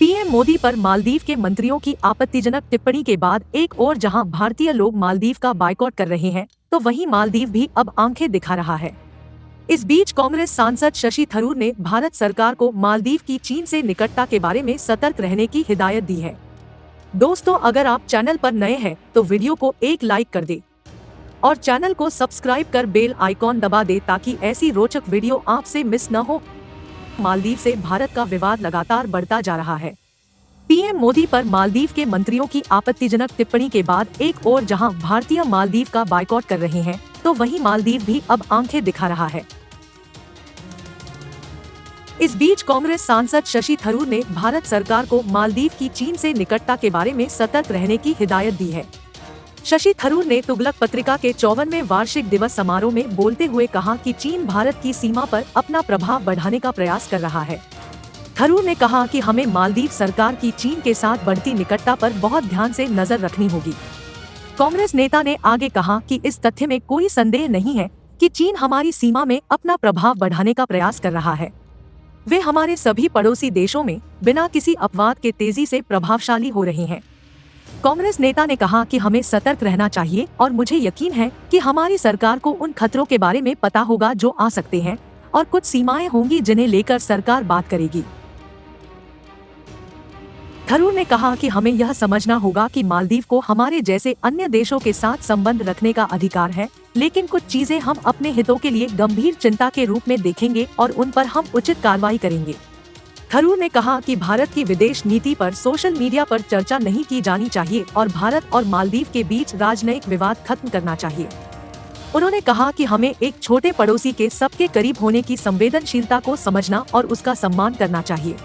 PM Modi पर मालदीव के मंत्रियों की आपत्तिजनक टिप्पणी के बाद एक ओर जहां भारतीय लोग मालदीव का बायकॉट कर रहे हैं, तो वहीं मालदीव भी अब आंखें दिखा रहा है। इस बीच कांग्रेस सांसद शशि थरूर ने भारत सरकार को मालदीव की चीन से निकटता के बारे में सतर्क रहने की हिदायत दी है। दोस्तों, अगर आप चैनल पर नए हैं तो वीडियो को एक लाइक कर दे और चैनल को सब्सक्राइब कर बेल आइकॉन दबा दे ताकि ऐसी रोचक वीडियो आपसे मिस न हो। मालदीव से भारत का विवाद लगातार बढ़ता जा रहा है। पीएम मोदी पर मालदीव के मंत्रियों की आपत्तिजनक टिप्पणी के बाद एक ओर जहां भारतीय मालदीव का बायकॉट कर रहे हैं, तो वहीं मालदीव भी अब आंखें दिखा रहा है। इस बीच कांग्रेस सांसद शशि थरूर ने भारत सरकार को मालदीव की चीन से निकटता के बारे में सतर्क रहने की हिदायत दी है। शशि थरूर ने तुगलक पत्रिका के 54वें वार्षिक दिवस समारोह में बोलते हुए कहा कि चीन भारत की सीमा पर अपना प्रभाव बढ़ाने का प्रयास कर रहा है। थरूर ने कहा कि हमें मालदीव सरकार की चीन के साथ बढ़ती निकटता पर बहुत ध्यान से नजर रखनी होगी। कांग्रेस नेता ने आगे कहा कि इस तथ्य में कोई संदेह नहीं है कि चीन हमारी सीमा में अपना प्रभाव बढ़ाने का प्रयास कर रहा है। वे हमारे सभी पड़ोसी देशों में बिना किसी अपवाद के तेजी से प्रभावशाली हो रहे हैं। कांग्रेस नेता ने कहा कि हमें सतर्क रहना चाहिए और मुझे यकीन है कि हमारी सरकार को उन खतरों के बारे में पता होगा जो आ सकते हैं और कुछ सीमाएं होंगी जिन्हें लेकर सरकार बात करेगी। थरूर ने कहा कि हमें यह समझना होगा कि मालदीव को हमारे जैसे अन्य देशों के साथ संबंध रखने का अधिकार है, लेकिन कुछ चीजें हम अपने हितों के लिए गंभीर चिंता के रूप में देखेंगे और उन पर हम उचित कार्रवाई करेंगे। थरूर ने कहा कि भारत की विदेश नीति पर सोशल मीडिया पर चर्चा नहीं की जानी चाहिए और भारत और मालदीव के बीच राजनयिक विवाद खत्म करना चाहिए। उन्होंने कहा कि हमें एक छोटे पड़ोसी के सबके करीब होने की संवेदनशीलता को समझना और उसका सम्मान करना चाहिए।